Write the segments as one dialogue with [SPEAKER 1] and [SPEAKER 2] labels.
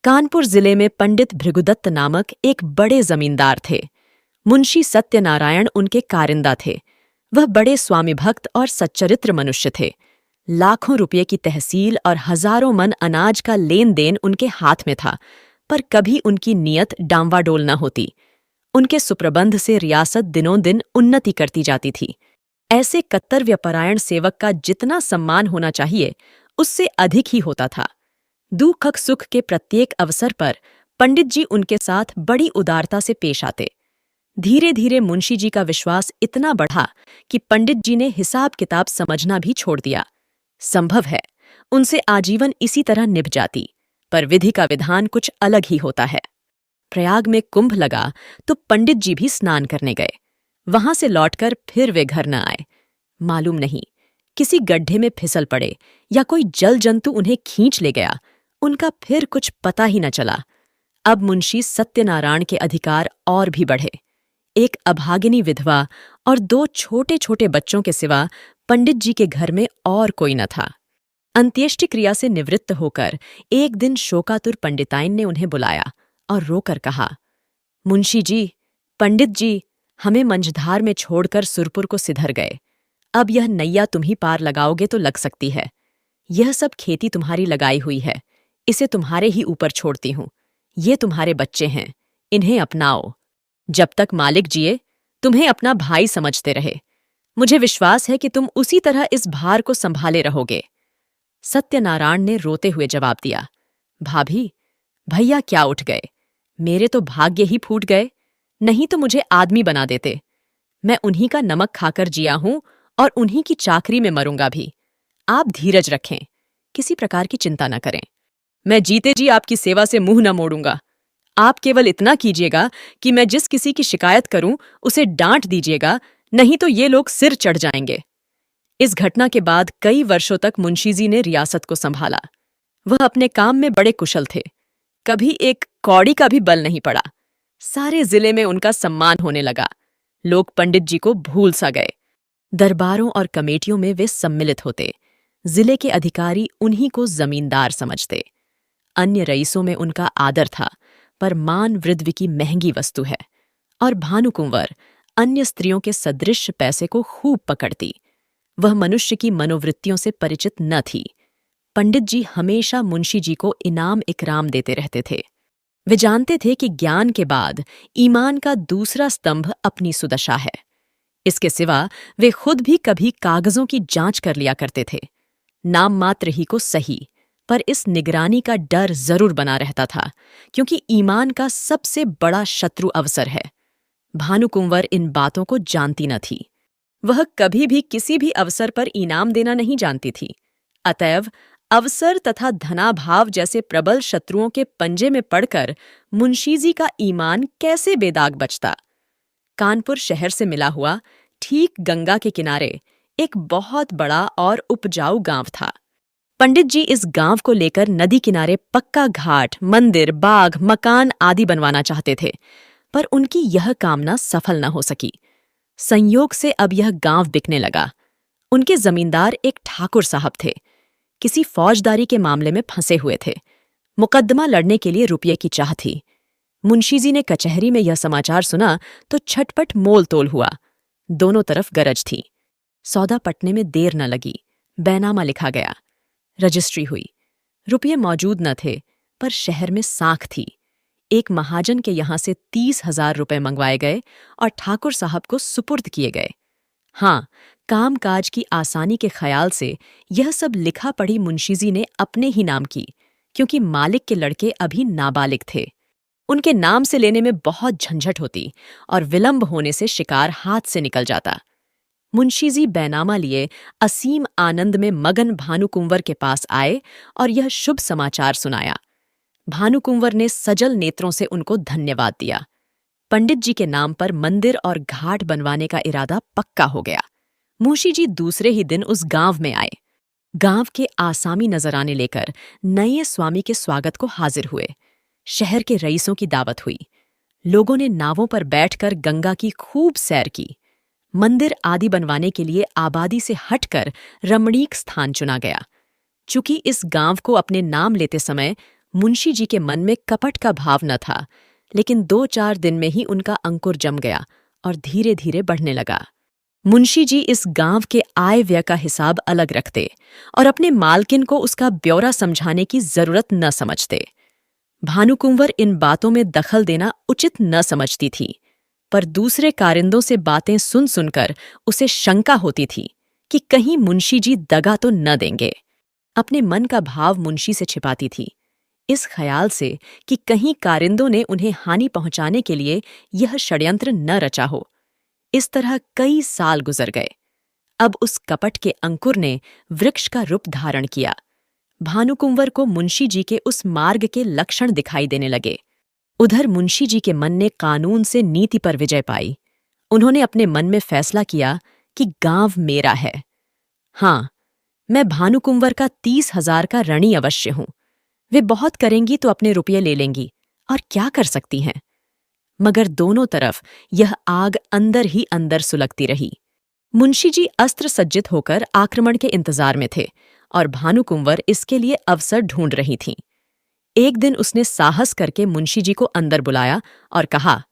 [SPEAKER 1] कानपुर जिले में पंडित भृगुदत्त नामक एक बड़े जमींदार थे। मुंशी सत्यनारायण उनके कारिंदा थे। वह बड़े स्वामी भक्त और सच्चरित्र मनुष्य थे। लाखों रुपये की तहसील और हजारों मन अनाज का लेन देन उनके हाथ में था, पर कभी उनकी नीयत डांवाडोल न होती। उनके सुप्रबंध से रियासत दिनों दिन उन्नति करती जाती थी। ऐसे कर्तव्यपरायण सेवक का जितना सम्मान होना चाहिए, उससे अधिक ही होता था। दुख सुख के प्रत्येक अवसर पर पंडित जी उनके साथ बड़ी उदारता से पेश आते। धीरे धीरे मुंशी जी का विश्वास इतना बढ़ा कि पंडित जी ने हिसाब किताब समझना भी छोड़ दिया। संभव है उनसे आजीवन इसी तरह निभ जाती, पर विधि का विधान कुछ अलग ही होता है। प्रयाग में कुंभ लगा तो पंडित जी भी स्नान करने गए। वहां से लौटकर फिर वे घर न आए। मालूम नहीं, किसी गड्ढे में फिसल पड़े या कोई जल जंतु उन्हें खींच ले गया। उनका फिर कुछ पता ही न चला। अब मुंशी सत्यनारायण के अधिकार और भी बढ़े। एक अभागिनी विधवा और 2 छोटे छोटे बच्चों के सिवा पंडित जी के घर में और कोई न था। अंत्येष्टि क्रिया से निवृत्त होकर एक दिन शोकातुर पंडिताइन ने उन्हें बुलाया और रोकर कहा, मुंशी जी, पंडित जी हमें मंझधार में छोड़कर सुरपुर को सिधर गए। अब यह नैया तुम ही पार लगाओगे तो लग सकती है। यह सब खेती तुम्हारी लगाई हुई है, इसे तुम्हारे ही ऊपर छोड़ती हूं। ये तुम्हारे बच्चे हैं, इन्हें अपनाओ। जब तक मालिक जिए तुम्हें अपना भाई समझते रहे। मुझे विश्वास है कि तुम उसी तरह इस भार को संभाले रहोगे। सत्यनारायण ने रोते हुए जवाब दिया, भाभी, भैया क्या उठ गए, मेरे तो भाग्य ही फूट गए, नहीं तो मुझे आदमी बना देते। मैं उन्हीं का नमक खाकर जिया हूं और उन्हीं की चाकरी में मरूंगा भी। आप धीरज रखें, किसी प्रकार की चिंता न करें। मैं जीते जी आपकी सेवा से मुंह न मोड़ूंगा। आप केवल इतना कीजिएगा कि मैं जिस किसी की शिकायत करूं उसे डांट दीजिएगा, नहीं तो ये लोग सिर चढ़ जाएंगे। इस घटना के बाद कई वर्षों तक मुंशी जी ने रियासत को संभाला। वह अपने काम में बड़े कुशल थे। कभी एक कौड़ी का भी बल नहीं पड़ा। सारे जिले में उनका सम्मान होने लगा। लोग पंडित जी को भूल सा गए। दरबारों और कमेटियों में वे सम्मिलित होते। जिले के अधिकारी उन्हीं को जमींदार समझते। अन्य रईसों में उनका आदर था, पर मान वृद्ध की महंगी वस्तु है। और भानुकुंवर अन्य स्त्रियों के सदृश पैसे को खूब पकड़ती। वह मनुष्य की मनोवृत्तियों से परिचित न थी। पंडित जी हमेशा मुंशी जी को इनाम इकराम देते रहते थे। वे जानते थे कि ज्ञान के बाद ईमान का दूसरा स्तंभ अपनी सुदशा है। इसके सिवा वे खुद भी कभी कागजों की जांच कर लिया करते थे। नाम मात्र ही को सही, पर इस निगरानी का डर जरूर बना रहता था, क्योंकि ईमान का सबसे बड़ा शत्रु अवसर है। भानुकुंवर इन बातों को जानती न थी। वह कभी भी किसी भी अवसर पर इनाम देना नहीं जानती थी। अतएव अवसर तथा धनाभाव जैसे प्रबल शत्रुओं के पंजे में पड़कर मुंशीजी का ईमान कैसे बेदाग बचता। कानपुर शहर से मिला हुआ ठीक गंगा के किनारे एक बहुत बड़ा और उपजाऊ गांव था। पंडित जी इस गांव को लेकर नदी किनारे पक्का घाट, मंदिर, बाग, मकान आदि बनवाना चाहते थे, पर उनकी यह कामना सफल न हो सकी। संयोग से अब यह गांव बिकने लगा। उनके जमींदार एक ठाकुर साहब थे। किसी फौजदारी के मामले में फंसे हुए थे। मुकदमा लड़ने के लिए रुपये की चाह थी। मुंशीजी ने कचहरी में यह समाचार सुना तो छटपट मोल तोल हुआ। दोनों तरफ गरज थी। सौदा पटने में देर न लगी। बैनामा लिखा गया। रजिस्ट्री हुई। रुपये मौजूद न थे, पर शहर में साख थी। एक महाजन के यहां से 30,000 रुपये मंगवाए गए और ठाकुर साहब को सुपुर्द किए गए। हाँ, कामकाज की आसानी के ख्याल से यह सब लिखा पढ़ी मुंशीजी ने अपने ही नाम की, क्योंकि मालिक के लड़के अभी नाबालिग थे। उनके नाम से लेने में बहुत झंझट होती और विलंब होने से शिकार हाथ से निकल जाता। मुंशीजी बैनामा लिए असीम आनंद में मगन भानुकुंवर के पास आए और यह शुभ समाचार सुनाया। भानुकुंवर ने सजल नेत्रों से उनको धन्यवाद दिया। पंडित जी के नाम पर मंदिर और घाट बनवाने का इरादा पक्का हो गया। मुंशी जी दूसरे ही दिन उस गांव में आए। गांव के आसामी नजराने लेकर नए स्वामी के स्वागत को हाजिर हुए। शहर के रईसों की दावत हुई। लोगों ने नावों पर बैठकर गंगा की खूब सैर की। मंदिर आदि बनवाने के लिए आबादी से हटकर रमणीक स्थान चुना गया। चूंकि इस गांव को अपने नाम लेते समय मुंशी जी के मन में कपट का भाव न था, लेकिन 2-4 दिन में ही उनका अंकुर जम गया और धीरे धीरे बढ़ने लगा। मुंशी जी इस गांव के आय व्यय का हिसाब अलग रखते और अपने मालकिन को उसका ब्यौरा समझाने की जरूरत न समझते। भानुकुंवर इन बातों में दखल देना उचित न समझती थी, पर दूसरे कारिंदों से बातें सुन सुनकर उसे शंका होती थी कि कहीं मुंशी जी दगा तो न देंगे। अपने मन का भाव मुंशी से छिपाती थी, इस ख्याल से कि कहीं कारिंदों ने उन्हें हानि पहुंचाने के लिए यह षड्यंत्र न रचा हो। इस तरह कई साल गुजर गए। अब उस कपट के अंकुर ने वृक्ष का रूप धारण किया। भानुकुंवर को मुंशी जी के उस मार्ग के लक्षण दिखाई देने लगे। उधर मुंशी जी के मन ने कानून से नीति पर विजय पाई। उन्होंने अपने मन में फैसला किया कि गांव मेरा है। हाँ, मैं भानुकुंवर का 30,000 का ऋणी अवश्य हूं। वे बहुत करेंगी तो अपने रुपये ले लेंगी, और क्या कर सकती हैं। मगर दोनों तरफ यह आग अंदर ही अंदर सुलगती रही। मुंशी जी अस्त्र सज्जित होकर आक्रमण के इंतजार में थे और भानुकुंवर इसके लिए अवसर ढूंढ रही थीं। एक दिन उसने साहस करके मुंशी जी को अंदर बुलाया और कहा,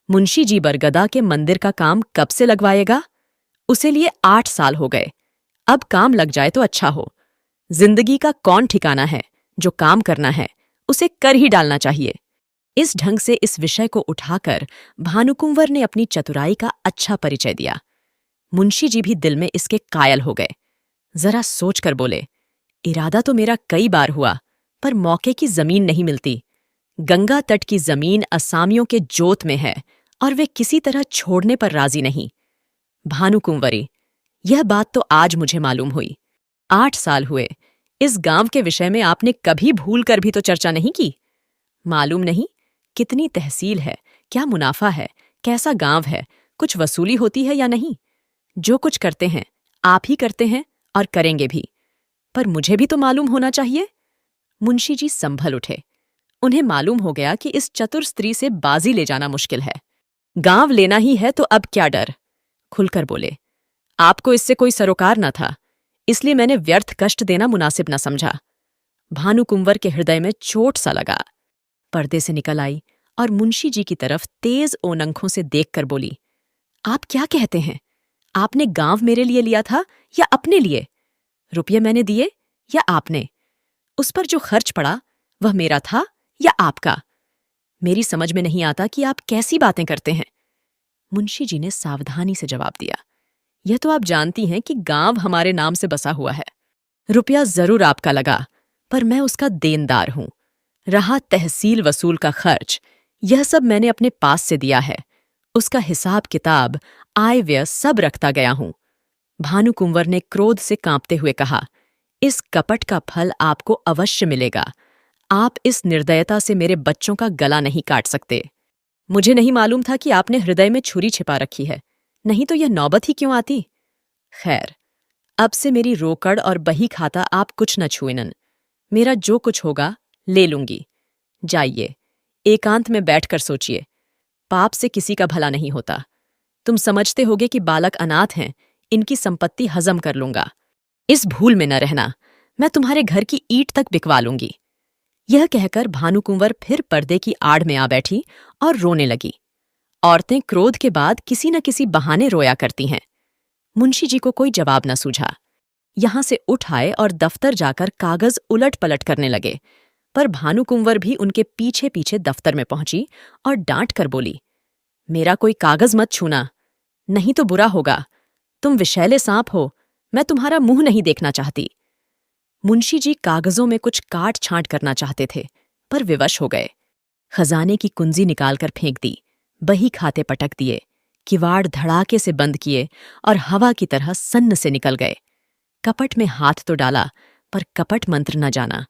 [SPEAKER 1] मुंशी जी बरगदा के मंदिर का काम कब से लगवाएगा? उसे लिए 8 साल हो गए। अब काम लग जाए तो अच्छा हो। जिंदगी का कौन ठिकाना है, जो काम करना है उसे कर ही डालना चाहिए। इस ढंग से इस विषय को उठाकर भानुकुंवर ने अपनी चतुराई का अच्छा परिचय दिया। मुंशी जी भी दिल में इसके कायल हो गए। जरा सोचकर बोले, इरादा तो मेरा कई बार हुआ, पर मौके की जमीन नहीं मिलती। गंगा तट की जमीन असामियों के जोत में है और वे किसी तरह छोड़ने पर राजी नहीं। भानुकुंवरी, यह बात तो आज मुझे मालूम हुई। 8 साल हुए, इस गांव के विषय में आपने कभी भूल कर भी तो चर्चा नहीं की। मालूम नहीं कितनी तहसील है, क्या मुनाफा है, कैसा गांव है, कुछ वसूली होती है या नहीं। जो कुछ करते हैं आप ही करते हैं और करेंगे भी, पर मुझे भी तो मालूम होना चाहिए। मुंशी जी संभल उठे। उन्हें मालूम हो गया कि इस चतुर स्त्री से बाजी ले जाना मुश्किल है। गांव लेना ही है तो अब क्या डर। खुलकर बोले, आपको इससे कोई सरोकार न था, इसलिए मैंने व्यर्थ कष्ट देना मुनासिब न समझा। भानुकुंवर के हृदय में चोट सा लगा। पर्दे से निकल आई और मुंशी जी की तरफ तेज ओनंखों से देखकर बोली, आप क्या कहते हैं? आपने गांव मेरे लिए लिया था या अपने लिए? रुपये मैंने दिए या आपने? उस पर जो खर्च पड़ा वह मेरा था या आपका? मेरी समझ में नहीं आता कि आप कैसी बातें करते हैं। मुंशी जी ने सावधानी से जवाब दिया, यह तो आप जानती हैं कि गांव हमारे नाम से बसा हुआ है। रुपया जरूर आपका लगा, पर मैं उसका देनदार हूं। रहा तहसील वसूल का खर्च, यह सब मैंने अपने पास से दिया है। उसका हिसाब किताब, आय व्यय सब रखता गया हूं। भानुकुंवर ने क्रोध से कांपते हुए कहा, इस कपट का फल आपको अवश्य मिलेगा। आप इस निर्दयता से मेरे बच्चों का गला नहीं काट सकते। मुझे नहीं मालूम था कि आपने हृदय में छुरी छिपा रखी है, नहीं तो यह नौबत ही क्यों आती। खैर, अब से मेरी रोकड़ और बही खाता आप कुछ न छुएनन। मेरा जो कुछ होगा ले लूंगी। जाइए, एकांत में बैठकर सोचिए। पाप से किसी का भला नहीं होता। तुम समझते होगे कि बालक अनाथ हैं, इनकी संपत्ति हजम कर लूंगा। इस भूल में न रहना, मैं तुम्हारे घर की ईंट तक बिकवा लूंगी। यह कहकर भानुकुंवर फिर पर्दे की आड़ में आ बैठी और रोने लगी। औरतें क्रोध के बाद किसी न किसी बहाने रोया करती हैं। मुंशी जी को कोई जवाब न सूझा। यहां से उठ आए और दफ्तर जाकर कागज उलट पलट करने लगे, पर भानुकुंवर भी उनके पीछे पीछे दफ्तर में पहुंची और डांट कर बोली, मेरा कोई कागज मत छूना, नहीं तो बुरा होगा। तुम विषैले सांप हो, मैं तुम्हारा मुंह नहीं देखना चाहती। मुंशी जी कागजों में कुछ काट छांट करना चाहते थे, पर विवश हो गए। खजाने की कुंजी निकालकर फेंक दी, बही खाते पटक दिए, किवाड़ धड़ाके से बंद किए और हवा की तरह सन्न से निकल गए। कपट में हाथ तो डाला, पर कपट मंत्र न जाना।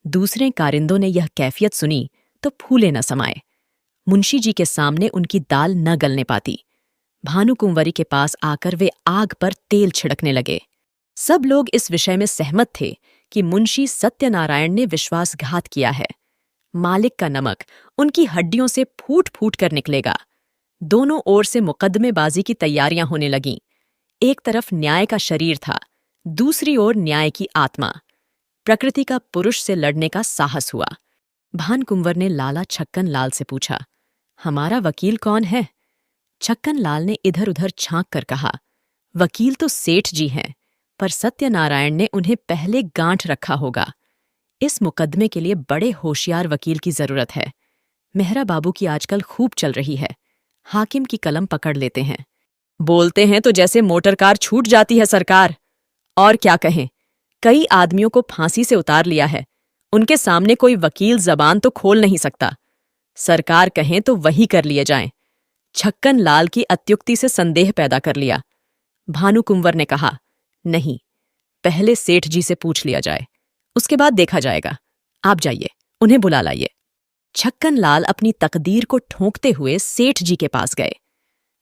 [SPEAKER 1] दूसरे कारिंदों ने यह कैफियत सुनी तो फूले न समाये। मुंशी जी के सामने उनकी दाल न गलने पाती। भानुकुंवरी के पास आकर वे आग पर तेल छिड़कने लगे। सब लोग इस विषय में सहमत थे कि मुंशी सत्यनारायण ने विश्वासघात किया है। मालिक का नमक उनकी हड्डियों से फूट फूट कर निकलेगा। दोनों ओर से मुकदमेबाजी की तैयारियां होने लगीं। एक तरफ न्याय का शरीर था, दूसरी ओर न्याय की आत्मा। प्रकृति का पुरुष से लड़ने का साहस हुआ। भानकुंवर ने लाला छक्कन लाल से पूछा, हमारा वकील कौन है? छक्कन लाल ने इधर उधर झांक कर कहा, वकील तो सेठ जी हैं, पर सत्यनारायण ने उन्हें पहले गांठ रखा होगा। इस मुकदमे के लिए बड़े होशियार वकील की जरूरत है। मेहरा बाबू की आजकल खूब चल रही है। हाकिम की कलम पकड़ लेते हैं। बोलते हैं तो जैसे मोटर कार छूट जाती है सरकार। और क्या कहें, कई आदमियों को फांसी से उतार लिया है। उनके सामने कोई वकील जबान तो खोल नहीं सकता। सरकार कहें तो वही कर लिए जाएं। छक्कन लाल की अत्युक्ति से संदेह पैदा कर लिया। भानुकुंवर ने कहा, नहीं, पहले सेठ जी से पूछ लिया जाए, उसके बाद देखा जाएगा। आप जाइए, उन्हें बुला लाइए। छक्कन लाल अपनी तकदीर को ठोंकते हुए सेठ जी के पास गए।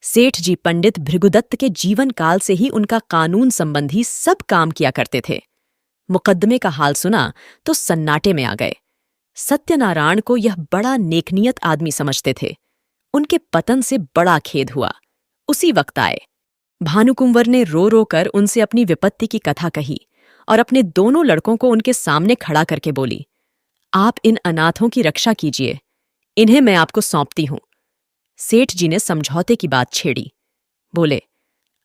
[SPEAKER 1] सेठ जी पंडित भृगुदत्त के जीवन काल से ही उनका कानून संबंधी सब काम किया करते थे। मुकद्दमे का हाल सुना तो सन्नाटे में आ गए। सत्यनारायण को यह बड़ा नेकनियत आदमी समझते थे। उनके पतन से बड़ा खेद हुआ। उसी वक्त आए। भानुकुंवर ने रो रो कर उनसे अपनी विपत्ति की कथा कही और अपने दोनों लड़कों को उनके सामने खड़ा करके बोली, आप इन अनाथों की रक्षा कीजिए, इन्हें मैं आपको सौंपती हूं। सेठ जी ने समझौते की बात छेड़ी। बोले,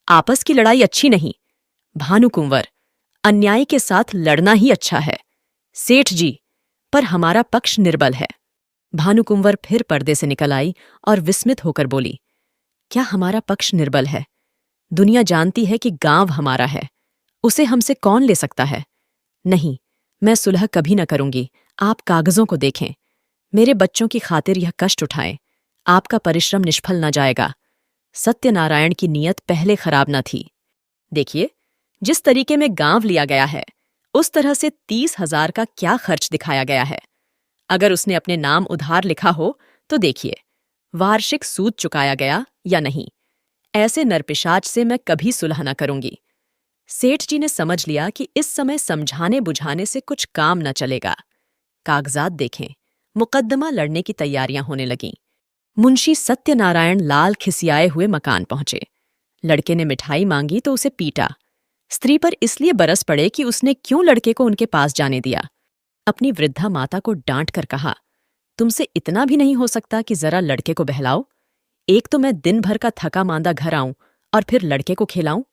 [SPEAKER 1] आपस की लड़ाई अच्छी नहीं। भानुकुंवर, अन्याय के साथ लड़ना ही अच्छा है। सेठ जी, पर हमारा पक्ष निर्बल है। भानुकुंवर फिर पर्दे से निकल आई और विस्मित होकर बोली, क्या हमारा पक्ष निर्बल है? दुनिया जानती है कि गांव हमारा है, उसे हमसे कौन ले सकता है? नहीं, मैं सुलह कभी न करूंगी। आप कागजों को देखें। मेरे बच्चों की खातिर यह कष्ट उठाएं। आपका परिश्रम निष्फल न जाएगा। सत्यनारायण की नीयत पहले खराब न थी। देखिए, जिस तरीके में गांव लिया गया है, उस तरह से 30,000 का क्या खर्च दिखाया गया है। अगर उसने अपने नाम उधार लिखा हो तो देखिए, वार्षिक सूद चुकाया गया या नहीं। ऐसे नरपिशाच से मैं कभी सुलह न करूंगी। सेठ जी ने समझ लिया कि इस समय समझाने बुझाने से कुछ काम न चलेगा। कागजात देखें। मुकद्दमा लड़ने की तैयारियां होने लगीं। मुंशी सत्यनारायण लाल खिसियाए हुए मकान पहुंचे। लड़के ने मिठाई मांगी तो उसे पीटा। स्त्री पर इसलिए बरस पड़े कि उसने क्यों लड़के को उनके पास जाने दिया। अपनी वृद्धा माता को डांट कर कहा, तुमसे इतना भी नहीं हो सकता कि जरा लड़के को बहलाओ। एक तो मैं दिन भर का थका मांदा घर आऊं और फिर लड़के को खिलाऊं।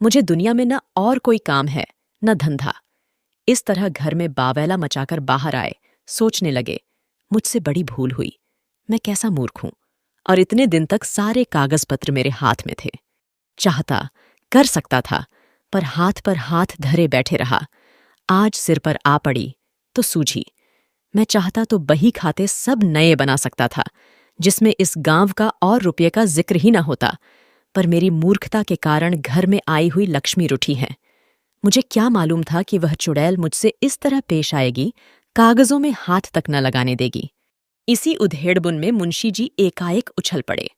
[SPEAKER 1] मुझे दुनिया में न और कोई काम है न धंधा। इस तरह घर में बावैला मचाकर बाहर आए। सोचने लगे, मुझसे बड़ी भूल हुई। मैं कैसा मूर्ख हूं। और इतने दिन तक सारे कागज पत्र मेरे हाथ में थे। चाहता, कर सकता था, पर हाथ धरे बैठे रहा। आज सिर पर आ पड़ी तो सूझी। मैं चाहता तो बही खाते सब नए बना सकता था, जिसमें इस गांव का और रुपये का जिक्र ही न होता। पर मेरी मूर्खता के कारण घर में आई हुई लक्ष्मी रूठी है। मुझे क्या मालूम था कि वह चुड़ैल मुझसे इस तरह पेश आएगी, कागजों में हाथ तक न लगाने देगी। इसी उधेड़बुन में मुंशी जी एकाएक उछल पड़े।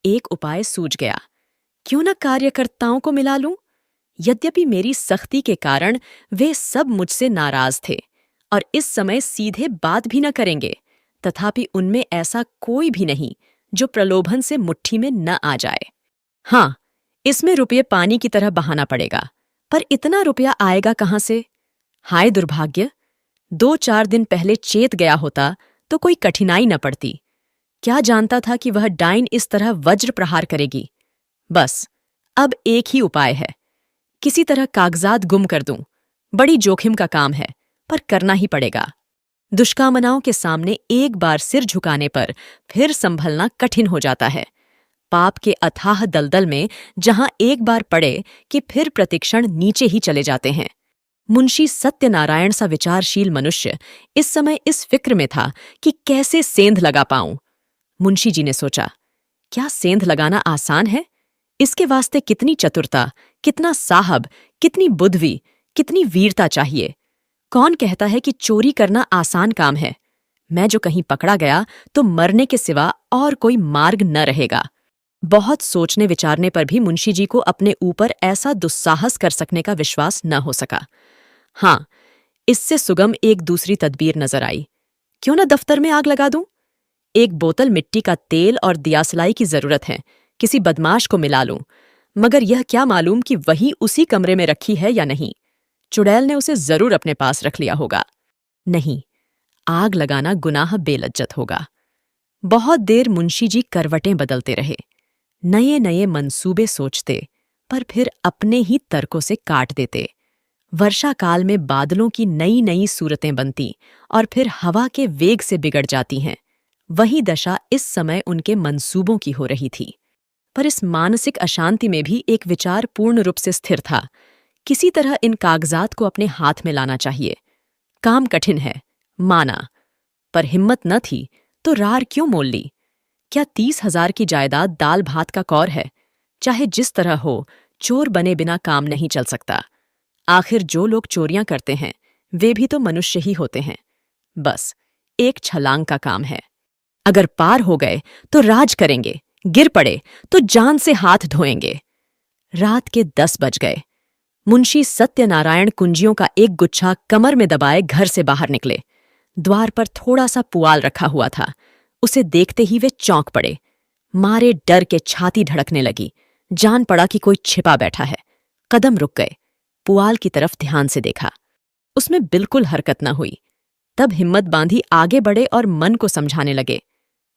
[SPEAKER 1] एक उपाय सूझ गया। क्यों न कार्यकर्ताओं को मिला लूं? यद्यपि मेरी सख्ती के कारण वे सब मुझसे नाराज थे और इस समय सीधे बात भी न करेंगे, तथापि उनमें ऐसा कोई भी नहीं जो प्रलोभन से मुट्ठी में न आ जाए। हाँ, इसमें रुपये पानी की तरह बहाना पड़ेगा, पर इतना रुपया आएगा कहाँ से? हाय दुर्भाग्य! 2-4 दिन पहले चेत गया होता तो कोई कठिनाई न पड़ती। क्या जानता था कि वह डाइन इस तरह वज्र प्रहार करेगी। बस, अब एक ही उपाय है। किसी तरह कागजात गुम कर दूं। बड़ी जोखिम का काम है, पर करना ही पड़ेगा। दुष्कामनाओं के सामने एक बार सिर झुकाने पर फिर संभलना कठिन हो जाता है। पाप के अथाह दलदल में जहां एक बार पड़े कि फिर प्रतिक्षण नीचे ही चले जाते हैं। मुंशी सत्यनारायण सा विचारशील मनुष्य इस समय इस फिक्र में था कि कैसे सेंध लगा पाऊं। मुंशी जी ने सोचा, क्या सेंध लगाना आसान है? इसके वास्ते कितनी चतुरता, कितना साहब, कितनी बुद्धि, कितनी वीरता चाहिए। कौन कहता है कि चोरी करना आसान काम है? मैं जो कहीं पकड़ा गया तो मरने के सिवा और कोई मार्ग न रहेगा। बहुत सोचने विचारने पर भी मुंशी जी को अपने ऊपर ऐसा दुस्साहस कर सकने का विश्वास न हो सका। हाँ, इससे सुगम एक दूसरी तदबीर नजर आई। क्यों न दफ्तर में आग लगा दूं? एक बोतल मिट्टी का तेल और दियासलाई की जरूरत है। किसी बदमाश को मिला लूं, मगर यह क्या मालूम कि वही उसी कमरे में रखी है या नहीं। चुड़ैल ने उसे जरूर अपने पास रख लिया होगा। नहीं, आग लगाना गुनाह बेलज्जत होगा। बहुत देर मुंशी जी करवटें बदलते रहे, नए नए मंसूबे सोचते, पर फिर अपने ही तर्कों से काट देते। वर्षा काल में बादलों की नई नई सूरतें बनती और फिर हवा के वेग से बिगड़ जाती हैं। वही दशा इस समय उनके मंसूबों की हो रही थी। पर इस मानसिक अशांति में भी एक विचार पूर्ण रूप से स्थिर था। किसी तरह इन कागजात को अपने हाथ में लाना चाहिए। काम कठिन है, माना, पर हिम्मत न थी तो रार क्यों मोल ली? क्या 30,000 की जायदाद दाल भात का कौर है? चाहे जिस तरह हो, चोर बने बिना काम नहीं चल सकता। आखिर जो लोग चोरियां करते हैं वे भी तो मनुष्य ही होते हैं। बस एक छलांग का काम है। अगर पार हो गए तो राज करेंगे, गिर पड़े तो जान से हाथ धोएंगे। रात के 10 बज गए। मुंशी सत्यनारायण कुंजियों का एक गुच्छा कमर में दबाए घर से बाहर निकले। द्वार पर थोड़ा सा पुआल रखा हुआ था। उसे देखते ही वे चौंक पड़े। मारे डर के छाती धड़कने लगी। जान पड़ा कि कोई छिपा बैठा है। कदम रुक गए। पुआल की तरफ ध्यान से देखा। उसमें बिल्कुल हरकत न हुई। तब हिम्मत बांधी आगे बढ़े और मन को समझाने लगे।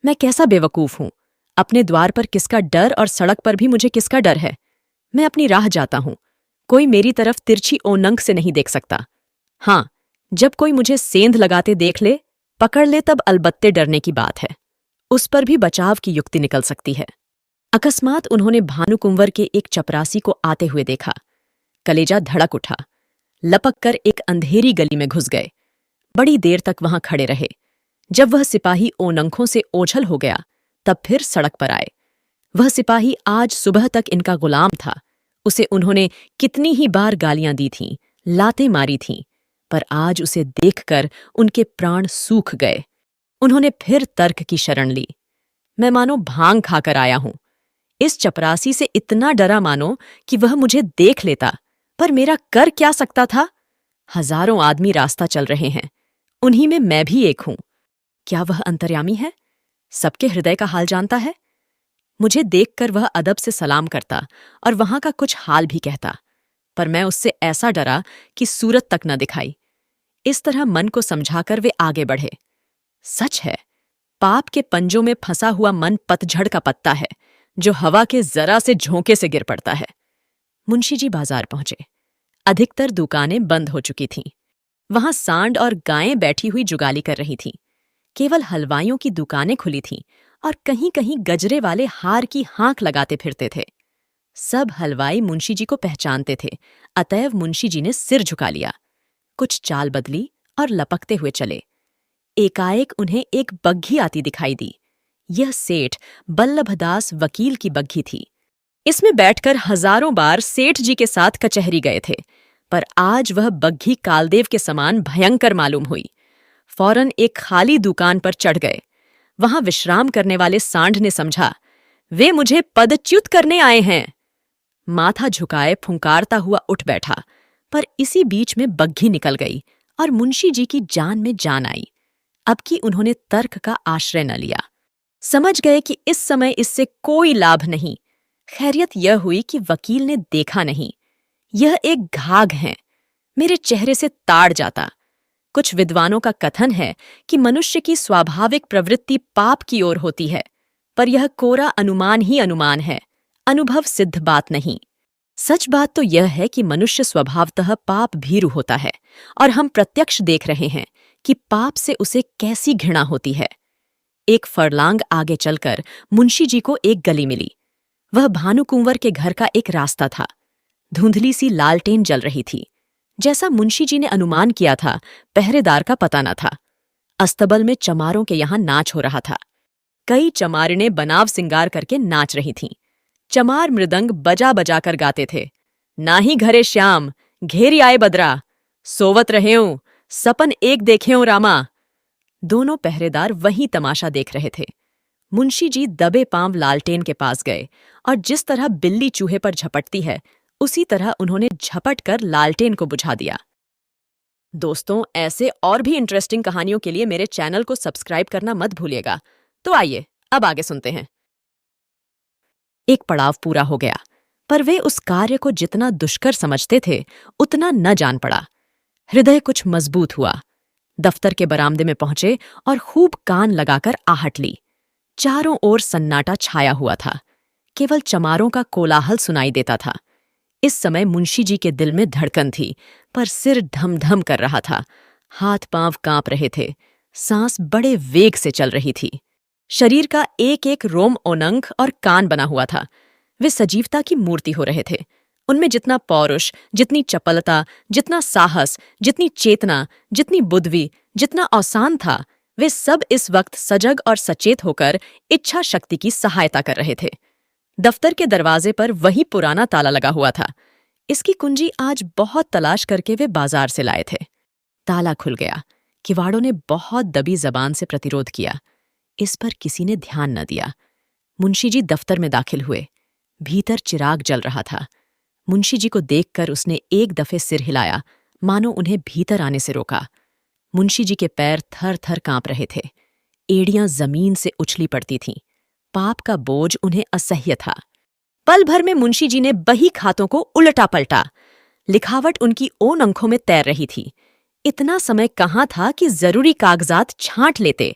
[SPEAKER 1] मैं कैसा बेवकूफ हूं। अपने द्वार पर किसका डर और सड़क पर भी मुझे किसका डर है। मैं अपनी राह जाता हूं। कोई मेरी तरफ तिरछी ओनंक से नहीं देख सकता। हां, जब कोई मुझे सेंध लगाते देख ले, पकड़ ले, तब अलबत्ते डरने की बात है। उस पर भी बचाव की युक्ति निकल सकती है। अकस्मात उन्होंने भानुकुंवर के एक चपरासी को आते हुए देखा। कलेजा धड़क उठा। लपक कर एक अंधेरी गली में घुस गए। बड़ी देर तक वहां खड़े रहे। जब वह सिपाही ओनंखों से ओझल हो गया, तब फिर सड़क पर आए। वह सिपाही आज सुबह तक इनका गुलाम था। उसे उन्होंने कितनी ही बार गालियां दी थीं, लातें मारी थीं, पर आज उसे देखकर उनके प्राण सूख गए। उन्होंने फिर तर्क की शरण ली। मैं मानो भांग खाकर आया हूं। इस चपरासी से इतना डरा मानो कि वह मुझे देख लेता, पर मेरा कर क्या सकता था? हजारों आदमी रास्ता चल रहे हैं, उन्हीं में मैं भी एक हूं। क्या वह अंतर्यामी है? सबके हृदय का हाल जानता है। मुझे देखकर वह अदब से सलाम करता और वहां का कुछ हाल भी कहता, पर मैं उससे ऐसा डरा कि सूरत तक न दिखाई। इस तरह मन को समझाकर वे आगे बढ़े। सच है, पाप के पंजों में फंसा हुआ मन पतझड़ का पत्ता है, जो हवा के जरा से झोंके से गिर पड़ता है। मुंशी जी बाजार पहुंचे। अधिकतर दुकानें बंद हो चुकी थीं। वहां सांड और गायें बैठी हुई जुगाली कर रही थीं। केवल हलवाइयों की दुकानें खुली थीं और कहीं कहीं गजरे वाले हार की हाँक लगाते फिरते थे। सब हलवाई मुंशी जी को पहचानते थे, अतएव मुंशी जी ने सिर झुका लिया। कुछ चाल बदली और लपकते हुए चले। एकाएक उन्हें एक बग्घी आती दिखाई दी। यह सेठ बल्लभदास वकील की बग्घी थी। इसमें बैठकर हजारों बार सेठ जी के साथ कचहरी गए थे, पर आज वह बग्घी कालदेव के समान भयंकर मालूम हुई। फौरन एक खाली दुकान पर चढ़ गए। वहां विश्राम करने वाले सांड ने समझा, वे मुझे पदच्युत करने आए हैं। माथा झुकाए फुंकारता हुआ उठ बैठा, पर इसी बीच में बग्घी निकल गई और मुंशी जी की जान में जान आई। अब कि उन्होंने तर्क का आश्रय न लिया। समझ गए कि इस समय इससे कोई लाभ नहीं। खैरियत यह हुई कि वकील ने देखा नहीं। यह एक घाघ है, मेरे चेहरे से ताड़ जाता। कुछ विद्वानों का कथन है कि मनुष्य की स्वाभाविक प्रवृत्ति पाप की ओर होती है, पर यह कोरा अनुमान ही अनुमान है, अनुभव सिद्ध बात नहीं। सच बात तो यह है कि मनुष्य स्वभावतः पाप भीरु होता है, और हम प्रत्यक्ष देख रहे हैं कि पाप से उसे कैसी घृणा होती है। एक फरलांग आगे चलकर मुंशी जी को एक गली मिली। वह भानुकुंवर के घर का एक रास्ता था। धुंधली सी लालटेन जल रही थी। जैसा मुंशी जी ने अनुमान किया था, पहरेदार का पता न था। अस्तबल में चमारों के यहां नाच हो रहा था। कई चमारिनें बनाव सिंगार करके नाच रही थीं। चमार मृदंग बजा बजा कर गाते थे। नाही घरे श्याम, घेरी आए बदरा, सोवत रहेऊं, सपन एक देखेऊं रामा। दोनों पहरेदार वही तमाशा देख रहे थे। मुंशी जी दबे पांव लालटेन के पास गए और जिस तरह बिल्ली चूहे पर झपटती है, उसी तरह उन्होंने झपट कर लालटेन को बुझा दिया। दोस्तों, ऐसे और भी इंटरेस्टिंग कहानियों के लिए मेरे चैनल को सब्सक्राइब करना मत भूलिएगा। तो आइए अब आगे सुनते हैं। एक पड़ाव पूरा हो गया, पर वे उस कार्य को जितना दुष्कर समझते थे उतना न जान पड़ा। हृदय कुछ मजबूत हुआ। दफ्तर के बरामदे में पहुंचे और खूब कान लगाकर आहट ली। चारों ओर सन्नाटा छाया हुआ था, केवल चमारों का कोलाहल सुनाई देता था। इस समय मुंशी जी के दिल में धड़कन थी, पर सिर ढम-ढम कर रहा था, हाथ पांव कांप रहे थे, सांस बड़े वेग से चल रही थी। शरीर का एक एक रोम ओनंग और कान बना हुआ था। वे सजीवता की मूर्ति हो रहे थे। उनमें जितना पौरुष, जितनी चपलता, जितना साहस, जितनी चेतना, जितनी बुद्धि, जितना औसान था, वे सब इस वक्त सजग और सचेत होकर इच्छा शक्ति की सहायता कर रहे थे। दफ्तर के दरवाजे पर वही पुराना ताला लगा हुआ था। इसकी कुंजी आज बहुत तलाश करके वे बाजार से लाए थे। ताला खुल गया। किवाड़ों ने बहुत दबी जबान से प्रतिरोध किया। इस पर किसी ने ध्यान न दिया। मुंशी जी दफ्तर में दाखिल हुए। भीतर चिराग जल रहा था। मुंशी जी को देखकर उसने एक दफे सिर हिलाया, मानो उन्हें भीतर आने से रोका। मुंशी जी के पैर थर थर कांप रहे थे। एड़ियां जमीन से उछली पड़ती थीं। पाप का बोझ उन्हें असह्य था। पल भर में मुंशी जी ने बही खातों को उलटा पलटा। लिखावट उनकी ओन अंखों में तैर रही थी। इतना समय कहाँ था कि जरूरी कागजात छांट लेते।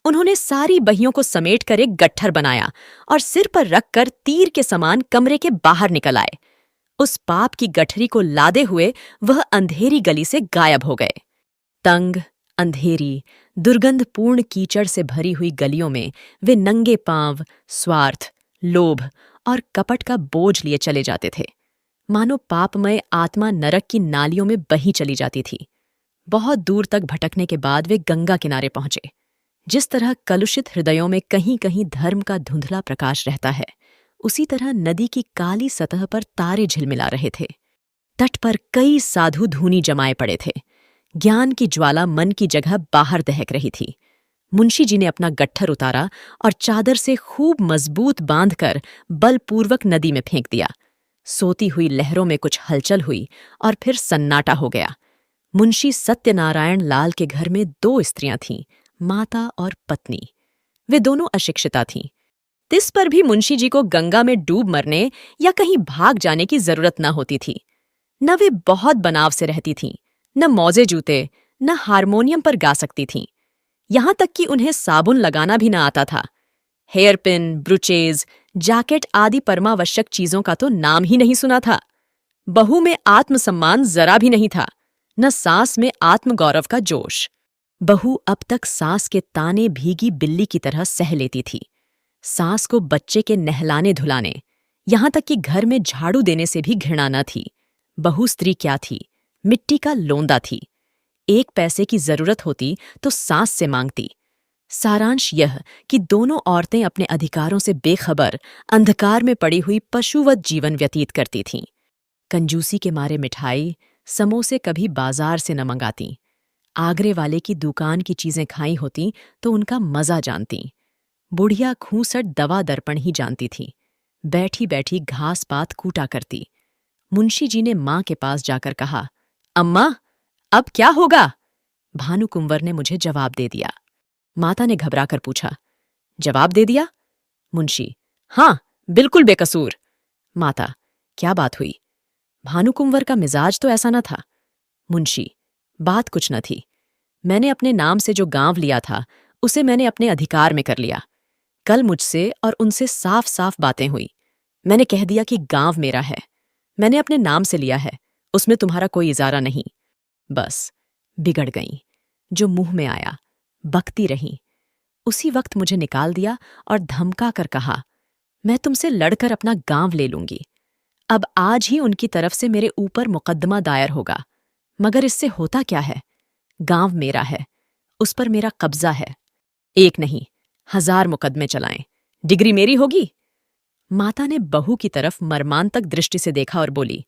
[SPEAKER 1] उन्होंने सारी बहियों को समेटकर एक गट्ठर बनाया और सिर पर रखकर तीर के समान कमरे के बाहर निकल आए। उस पाप की गठरी को लादे हुए वह अंधेरी गली से गायब हो गए। तंग, अंधेरी, दुर्गंधपूर्ण कीचड़ से भरी हुई गलियों में वे नंगे पांव, स्वार्थ, लोभ और कपट का बोझ लिए चले जाते थे, मानो पापमय आत्मा नरक की नालियों में बही चली जाती थी। बहुत दूर तक भटकने के बाद वे गंगा किनारे पहुंचे। जिस तरह कलुषित हृदयों में कहीं कहीं धर्म का धुंधला प्रकाश रहता है, उसी तरह नदी की काली सतह पर तारे झिलमिला रहे थे। तट पर कई साधु धूनी जमाए पड़े थे। ज्ञान की ज्वाला मन की जगह बाहर दहक रही थी। मुंशी जी ने अपना गट्ठर उतारा और चादर से खूब मजबूत बांधकर बलपूर्वक नदी में फेंक दिया। सोती हुई लहरों में कुछ हलचल हुई और फिर सन्नाटा हो गया। मुंशी सत्यनारायण लाल के घर में 2 स्त्रियां थीं, माता और पत्नी। वे दोनों अशिक्षिता थीं। तिस पर भी मुंशी जी को गंगा में डूब मरने या कहीं भाग जाने की जरूरत न होती थी। न वे बहुत बनाव से रहती थीं, न मौजे जूते, न हारमोनियम पर गा सकती थीं। यहां तक कि उन्हें साबुन लगाना भी न आता था। हेयरपिन, ब्रुचेज, जैकेट आदि परमावश्यक चीजों का तो नाम ही नहीं सुना था। बहू में आत्मसम्मान जरा भी नहीं था, न सास में आत्मगौरव का जोश। बहू अब तक सास के ताने भीगी बिल्ली की तरह सह लेती थी। सास को बच्चे के नहलाने धुलाने, यहां तक कि घर में झाड़ू देने से भी घृणा न थी। बहू स्त्री क्या थी? मिट्टी का लोंदा थी। 1 पैसे की जरूरत होती तो सास से मांगती। सारांश यह कि दोनों औरतें अपने अधिकारों से बेखबर अंधकार में पड़ी हुई पशुवत जीवन व्यतीत करती थीं। कंजूसी के मारे मिठाई, समोसे कभी बाजार से न मंगाती। आगरे वाले की दुकान की चीजें खाई होती तो उनका मजा जानती। बुढ़िया खूंसट दवा दर्पण ही जानती थी। बैठी बैठी घास पात कूटा करती। मुंशी जी ने मां के पास जाकर कहा, अम्मा, अब क्या होगा? भानुकुंवर ने मुझे जवाब दे दिया। माता ने घबराकर पूछा, जवाब दे दिया? मुंशी, हाँ, बिल्कुल बेकसूर। माता, क्या बात हुई? भानुकुंवर का मिजाज तो ऐसा न था। मुंशी, बात कुछ न थी। मैंने अपने नाम से जो गांव लिया था, उसे मैंने अपने अधिकार में कर लिया। कल मुझसे और उनसे साफ साफ बातें हुई। मैंने कह दिया कि गांव मेरा है, मैंने अपने नाम से लिया है, उसमें तुम्हारा कोई इजारा नहीं। बस बिगड़ गई। जो मुंह में आया बकती रही। उसी वक्त मुझे निकाल दिया और धमका कर कहा, मैं तुमसे लड़कर अपना गांव ले लूंगी। अब आज ही उनकी तरफ से मेरे ऊपर मुकद्दमा दायर होगा। मगर इससे होता क्या है? गांव मेरा है, उस पर मेरा कब्जा है। 1 नहीं, 1000 मुकदमे चलाएं, डिग्री मेरी होगी। माता ने बहू की तरफ मर्मांतक दृष्टि से देखा और बोली,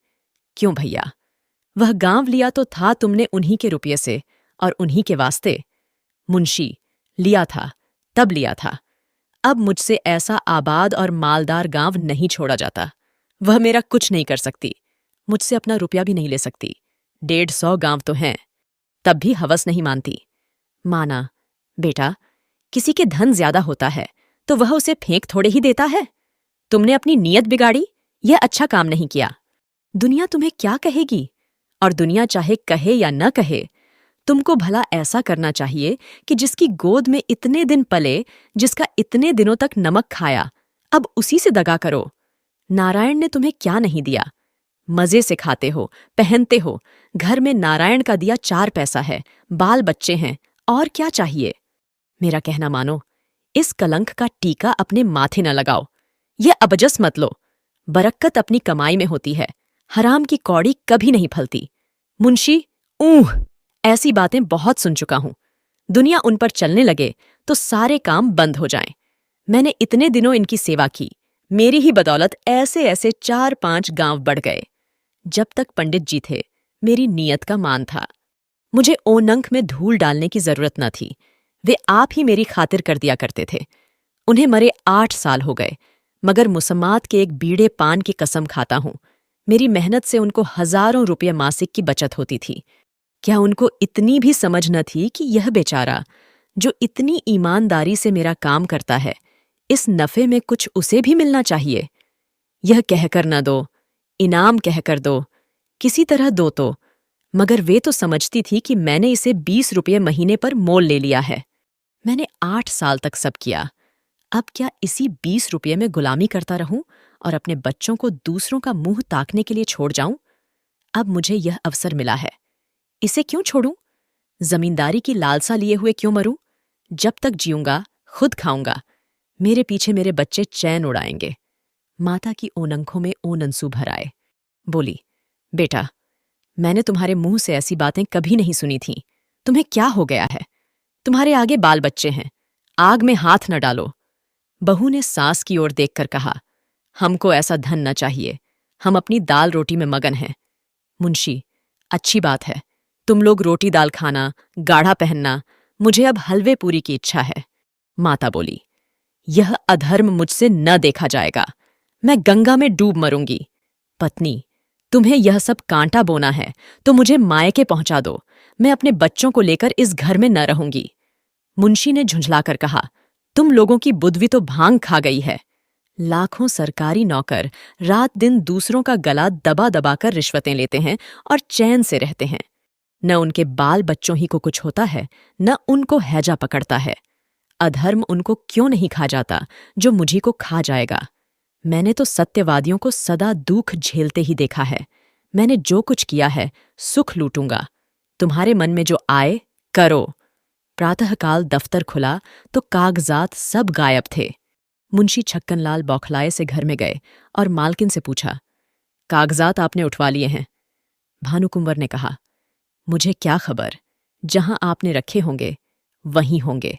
[SPEAKER 1] क्यों भैया, वह गांव लिया तो था तुमने उन्हीं के रुपये से और उन्हीं के वास्ते। मुंशी, लिया था, तब लिया था। अब मुझसे ऐसा आबाद और मालदार गांव नहीं छोड़ा जाता। वह मेरा कुछ नहीं कर सकती, मुझसे अपना रुपया भी नहीं ले सकती। 150 गांव तो हैं, तब भी हवस नहीं मानती। माना, बेटा, किसी के धन ज्यादा होता है तो वह उसे फेंक थोड़े ही देता है। तुमने अपनी नीयत बिगाड़ी, यह अच्छा काम नहीं किया। दुनिया तुम्हें क्या कहेगी? और दुनिया चाहे कहे या न कहे, तुमको भला ऐसा करना चाहिए कि जिसकी गोद में इतने दिन पले, जिसका इतने दिनों तक नमक खाया, अब उसी से दगा करो। नारायण ने तुम्हें क्या नहीं दिया? मजे से खाते हो, पहनते हो, घर में नारायण का दिया 4 पैसा है, बाल बच्चे हैं, और क्या चाहिए? मेरा कहना मानो, इस कलंक का टीका अपने माथे न लगाओ। यह अबजस मत लो। बरक्कत अपनी कमाई में होती है, हराम की कौड़ी कभी नहीं फलती। मुंशी, ऊह, ऐसी बातें बहुत सुन चुका हूं। दुनिया उन पर चलने लगे तो सारे काम बंद हो जाएं। मैंने इतने दिनों इनकी सेवा की, मेरी ही बदौलत ऐसे ऐसे 4-5 गांव बढ़ गए। जब तक पंडित जी थे, मेरी नीयत का मान था। मुझे ओनंक में धूल डालने की जरूरत न थी। वे आप ही मेरी खातिर कर दिया करते थे। उन्हें मरे 8 साल हो गए, मगर मुसम्मात के एक बीड़े पान की कसम खाता हूं। मेरी मेहनत से उनको हजारों रुपये मासिक की बचत होती थी। क्या उनको इतनी भी समझ न थी कि यह बेचारा, जो इतनी ईमानदारी से मेरा काम करता है, इस नफे में कुछ उसे भी मिलना चाहिए? यह कहकर न दो, इनाम कहकर दो, किसी तरह दो तो। मगर वे तो समझती थी कि मैंने इसे 20 रुपये महीने पर मोल ले लिया है। मैंने 8 साल तक सब किया। अब क्या इसी 20 रुपये में गुलामी करता रहूं और अपने बच्चों को दूसरों का मुंह ताकने के लिए छोड़ जाऊं? अब मुझे यह अवसर मिला है, इसे क्यों छोड़ूं? जमींदारी की लालसा लिए हुए क्यों मरूं? जब तक जीऊंगा खुद खाऊंगा, मेरे पीछे मेरे बच्चे चैन उड़ाएंगे। माता की ओनंखों में ओनंसू भर आए। बोली, बेटा, मैंने तुम्हारे मुंह से ऐसी बातें कभी नहीं सुनी थीं। तुम्हें क्या हो गया है? तुम्हारे आगे बाल बच्चे हैं, आग में हाथ न डालो। बहू ने सास की ओर देखकर कहा, हमको ऐसा धन न चाहिए, हम अपनी दाल रोटी में मगन हैं। मुंशी, अच्छी बात है, तुम लोग रोटी दाल खाना, गाढ़ा पहनना, मुझे अब हलवे पूरी की इच्छा है। माता बोली, यह अधर्म मुझसे न देखा जाएगा, मैं गंगा में डूब मरूंगी। पत्नी, तुम्हें यह सब कांटा बोना है तो मुझे मायके पहुंचा दो, मैं अपने बच्चों को लेकर इस घर में न रहूंगी। मुंशी ने झुंझलाकर कहा, तुम लोगों की बुद्धि तो भांग खा गई है। लाखों सरकारी नौकर रात दिन दूसरों का गला दबा दबा कर रिश्वतें लेते हैं और चैन से रहते हैं। न उनके बाल बच्चों ही को कुछ होता है, न उनको हैजा पकड़ता है। अधर्म उनको क्यों नहीं खा जाता जो मुझी को खा जाएगा? मैंने तो सत्यवादियों को सदा दुख झेलते ही देखा है। मैंने जो कुछ किया है, सुख लूटूंगा। तुम्हारे मन में जो आए, करो। प्रातःकाल दफ्तर खुला तो कागजात सब गायब थे। मुंशी छक्कनलाल बौखलाए से घर में गए और मालकिन से पूछा, कागजात आपने उठवा लिए हैं? भानुकुंवर ने कहा, मुझे क्या खबर, जहां आपने रखे होंगे वहीं होंगे।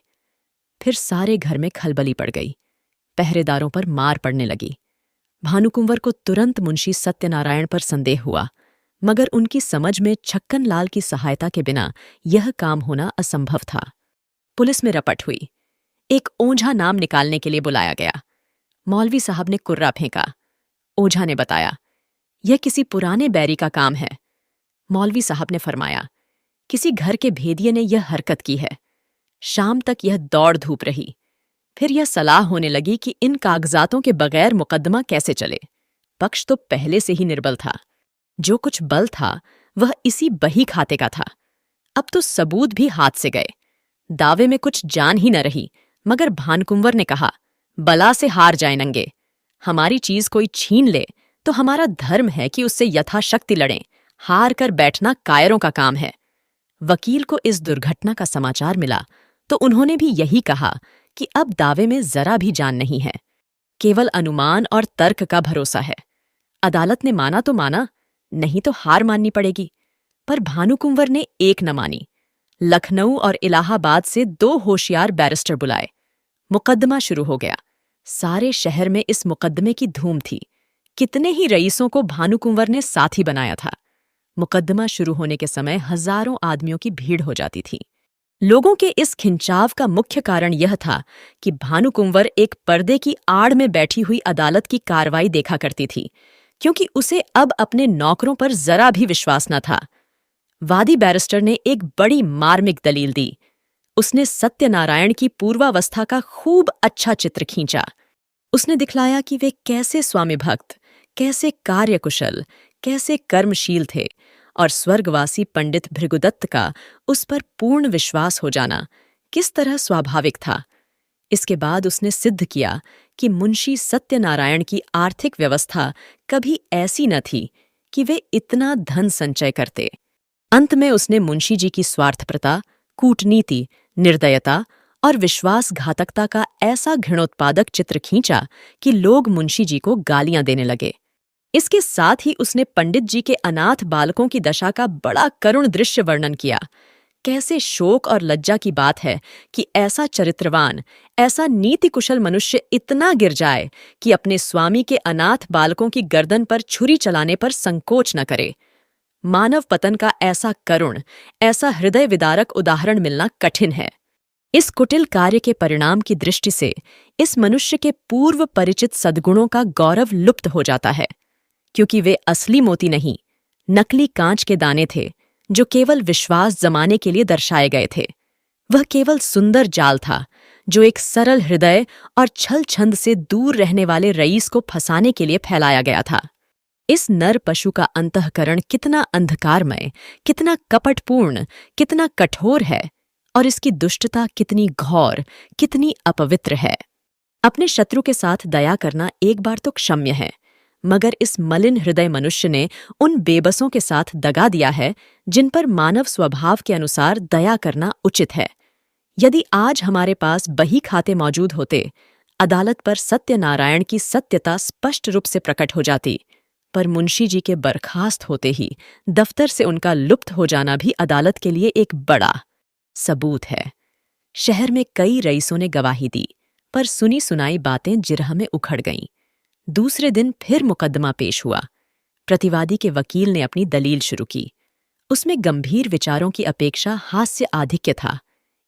[SPEAKER 1] फिर सारे घर में खलबली पड़ गई। पहरेदारों पर मार पड़ने लगी। भानुकुंवर को तुरंत मुंशी सत्यनारायण पर संदेह हुआ, मगर उनकी समझ में छक्कनलाल की सहायता के बिना यह काम होना असंभव था। पुलिस में रपट हुई। एक ओझा नाम निकालने के लिए बुलाया गया। मौलवी साहब ने कुर्रा फेंका। ओझा ने बताया, यह किसी पुराने बैरी का काम है। मौलवी साहब ने फरमाया, किसी घर के भेदिये ने यह हरकत की है। शाम तक यह दौड़ धूप रही। फिर यह सलाह होने लगी कि इन कागजातों के बगैर मुकदमा कैसे चले। पक्ष तो पहले से ही निर्बल था। जो कुछ बल था वह इसी बही खाते का था। अब तो सबूत भी हाथ से गए। दावे में कुछ जान ही न रही, मगर भानुकुंवर ने कहा, बला से हार जाए नंगे। हमारी चीज कोई छीन ले तो हमारा धर्म है कि उससे यथाशक्ति लड़ें। हार कर बैठना कायरों का काम है। वकील को इस दुर्घटना का समाचार मिला तो उन्होंने भी यही कहा कि अब दावे में जरा भी जान नहीं है, केवल अनुमान और तर्क का भरोसा है। अदालत ने माना तो माना, नहीं तो हार माननी पड़ेगी। पर भानुकुंवर ने एक न मानी। लखनऊ और इलाहाबाद से 2 होशियार बैरिस्टर बुलाए। मुकदमा शुरू हो गया। सारे शहर में इस मुकदमे की धूम थी। कितने ही रईसों को भानुकुंवर ने साथी बनाया था। मुकदमा शुरू होने के समय हजारों आदमियों की भीड़ हो जाती थी। लोगों के इस खिंचाव का मुख्य कारण यह था कि भानुकुंवर एक पर्दे की आड़ में बैठी हुई अदालत की कार्रवाई देखा करती थी, क्योंकि उसे अब अपने नौकरों पर जरा भी विश्वास न था। वादी बैरिस्टर ने एक बड़ी मार्मिक दलील दी। उसने सत्यनारायण की पूर्वावस्था का खूब अच्छा चित्र खींचा। उसने दिखलाया कि वे कैसे स्वामी भक्त, कैसे कार्यकुशल, कैसे कर्मशील थे और स्वर्गवासी पंडित भृगुदत्त का उस पर पूर्ण विश्वास हो जाना किस तरह स्वाभाविक था। इसके बाद उसने सिद्ध किया कि मुंशी सत्यनारायण की आर्थिक व्यवस्था कभी ऐसी न थी कि वे इतना धन संचय करते। अंत में उसने मुंशी जी की स्वार्थप्रता, कूटनीति, निर्दयता और विश्वासघातकता का ऐसा घृणोत्पादक चित्र खींचा कि लोग मुंशी जी को गालियां देने लगे। इसके साथ ही उसने पंडित जी के अनाथ बालकों की दशा का बड़ा करुण दृश्य वर्णन किया। कैसे शोक और लज्जा की बात है कि ऐसा चरित्रवान, ऐसा नीति कुशल मनुष्य इतना गिर जाए कि अपने स्वामी के अनाथ बालकों की गर्दन पर छुरी चलाने पर संकोच न करे। मानव पतन का ऐसा करुण, ऐसा हृदय विदारक उदाहरण मिलना कठिन है। इस कुटिल कार्य के परिणाम की दृष्टि से इस मनुष्य के पूर्व परिचित सद्गुणों का गौरव लुप्त हो जाता है, क्योंकि वे असली मोती नहीं, नकली कांच के दाने थे जो केवल विश्वास जमाने के लिए दर्शाए गए थे। वह केवल सुंदर जाल था जो एक सरल हृदय और छल छंद से दूर रहने वाले रईस को फंसाने के लिए फैलाया गया था। इस नर पशु का अंतःकरण कितना अंधकारमय, कितना कपटपूर्ण, कितना कठोर है, और इसकी दुष्टता कितनी घोर, कितनी अपवित्र है। अपने शत्रु के साथ दया करना एक बार तो क्षम्य है, मगर इस मलिन हृदय मनुष्य ने उन बेबसों के साथ दगा दिया है जिन पर मानव स्वभाव के अनुसार दया करना उचित है। यदि आज हमारे पास बही खाते मौजूद होते, अदालत पर सत्यनारायण की सत्यता स्पष्ट रूप से प्रकट हो जाती, पर मुंशी जी के बर्खास्त होते ही दफ्तर से उनका लुप्त हो जाना भी अदालत के लिए एक बड़ा सबूत है। शहर में कई रईसों ने गवाही दी, पर सुनी सुनाई बातें जिरह में उखड़ गईं। दूसरे दिन फिर मुकदमा पेश हुआ। प्रतिवादी के वकील ने अपनी दलील शुरू की। उसमें गंभीर विचारों की अपेक्षा हास्य आधिक्य था।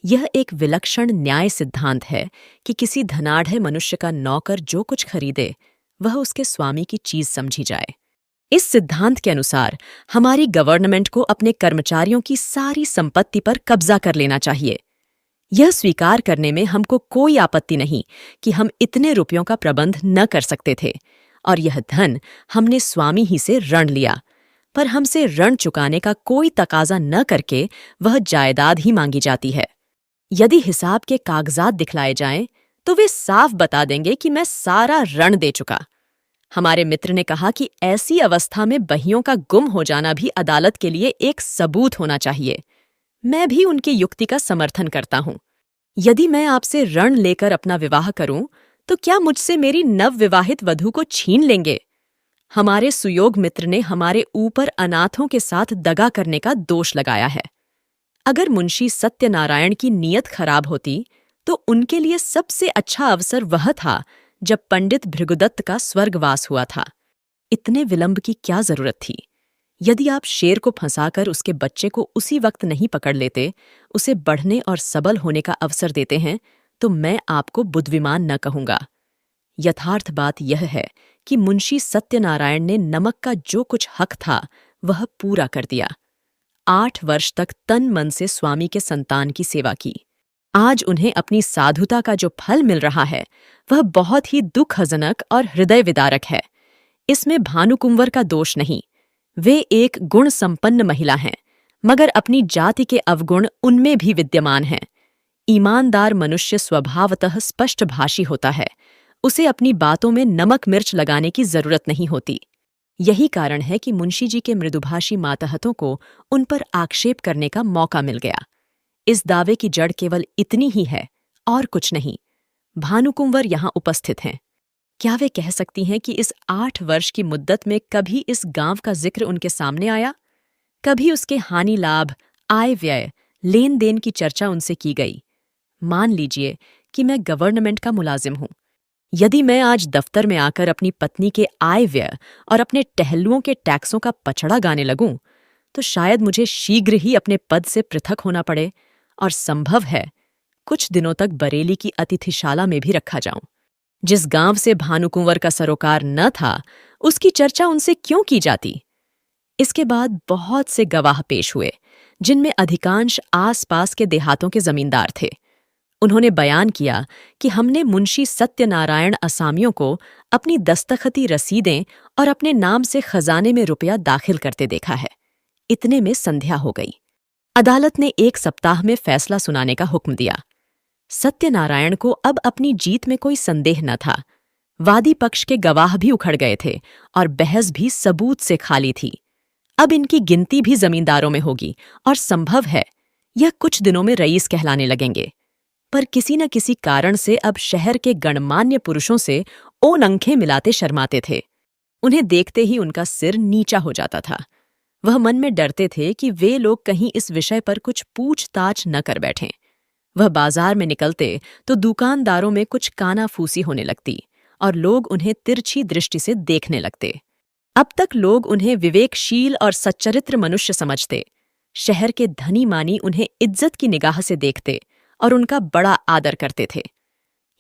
[SPEAKER 1] यह एक विलक्षण न्याय सिद्धांत है कि किसी धनाढ़ मनुष्य का नौकर जो कुछ खरीदे वह उसके स्वामी की चीज समझी जाए। इस सिद्धांत के अनुसार हमारी गवर्नमेंट को अपने कर्मचारियों की सारी संपत्ति पर कब्जा कर लेना चाहिए। यह स्वीकार करने में हमको कोई आपत्ति नहीं कि हम इतने रुपयों का प्रबंध न कर सकते थे, और यह धन हमने स्वामी ही से ऋण लिया, पर हमसे ऋण चुकाने का कोई तकाजा न करके वह जायदाद ही मांगी जाती है। यदि हिसाब के कागजात दिखलाए जाएं, तो वे साफ बता देंगे कि मैं सारा ऋण दे चुका। हमारे मित्र ने कहा कि ऐसी अवस्था में बहियों का गुम हो जाना भी अदालत के लिए एक सबूत होना चाहिए। मैं भी उनकी युक्ति का समर्थन करता हूं। यदि मैं आपसे ऋण लेकर अपना विवाह करूं, तो क्या मुझसे मेरी नवविवाहित वधू को छीन लेंगे? हमारे सुयोग मित्र ने हमारे ऊपर अनाथों के साथ दगा करने का दोष लगाया है। अगर मुंशी सत्यनारायण की नीयत खराब होती, तो उनके लिए सबसे अच्छा अवसर वह था जब पंडित भृगुदत्त का स्वर्गवास हुआ था। इतने विलंब की क्या जरूरत थी? यदि आप शेर को फंसाकर उसके बच्चे को उसी वक्त नहीं पकड़ लेते, उसे बढ़ने और सबल होने का अवसर देते हैं, तो मैं आपको बुद्धिमान न कहूंगा। यथार्थ बात यह है कि मुंशी सत्यनारायण ने नमक का जो कुछ हक था वह पूरा कर दिया। 8 वर्ष तक तन मन से स्वामी के संतान की सेवा की। आज उन्हें अपनी साधुता का जो फल मिल रहा है वह बहुत ही दुखजनक और हृदय विदारक है। इसमें भानुकुंवर का दोष नहीं। वे एक गुण संपन्न महिला हैं, मगर अपनी जाति के अवगुण उनमें भी विद्यमान हैं। ईमानदार मनुष्य स्वभावतः स्पष्टभाषी होता है। उसे अपनी बातों में नमक मिर्च लगाने की जरूरत नहीं होती। यही कारण है कि मुंशी जी के मृदुभाषी मातहतों को उन पर आक्षेप करने का मौका मिल गया। इस दावे की जड़ केवल इतनी ही है और कुछ नहीं। भानुकुंवर यहाँ उपस्थित हैं। क्या वे कह सकती हैं कि इस 8 वर्ष की मुद्दत में कभी इस गांव का जिक्र उनके सामने आया? कभी उसके हानि लाभ, आय व्यय, लेन देन की चर्चा उनसे की गई? मान लीजिए कि मैं गवर्नमेंट का मुलाजिम हूं। यदि मैं आज दफ्तर में आकर अपनी पत्नी के आय व्यय और अपने टहलुओं के टैक्सों का पचड़ा गाने लगूं, तो शायद मुझे शीघ्र ही अपने पद से पृथक होना पड़े, और संभव है कुछ दिनों तक बरेली की अतिथिशाला में भी रखा जाऊं। जिस गांव से भानुकुंवर का सरोकार न था, उसकी चर्चा उनसे क्यों की जाती? इसके बाद बहुत से गवाह पेश हुए, जिनमें अधिकांश आसपास के देहातों के जमींदार थे। उन्होंने बयान किया कि हमने मुंशी सत्यनारायण असामियों को अपनी दस्तखती रसीदें और अपने नाम से खजाने में रुपया दाखिल करते देखा है। इतने में संध्या हो गई। अदालत ने 1 सप्ताह में फैसला सुनाने का हुक्म दिया। सत्यनारायण को अब अपनी जीत में कोई संदेह न था। वादी पक्ष के गवाह भी उखड़ गए थे और बहस भी सबूत से खाली थी। अब इनकी गिनती भी जमींदारों में होगी और संभव है यह कुछ दिनों में रईस कहलाने लगेंगे। पर किसी न किसी कारण से अब शहर के गणमान्य पुरुषों से ओनंखे मिलाते शर्माते थे। उन्हें देखते ही उनका सिर नीचा हो जाता था। वह मन में डरते थे कि वे लोग कहीं इस विषय पर कुछ पूछताछ न कर बैठें। वह बाजार में निकलते तो दुकानदारों में कुछ कानाफूसी होने लगती और लोग उन्हें तिरछी दृष्टि से देखने लगते। अब तक लोग उन्हें विवेकशील और सच्चरित्र मनुष्य समझते। शहर के धनी मानी उन्हें इज्जत की निगाह से देखते और उनका बड़ा आदर करते थे।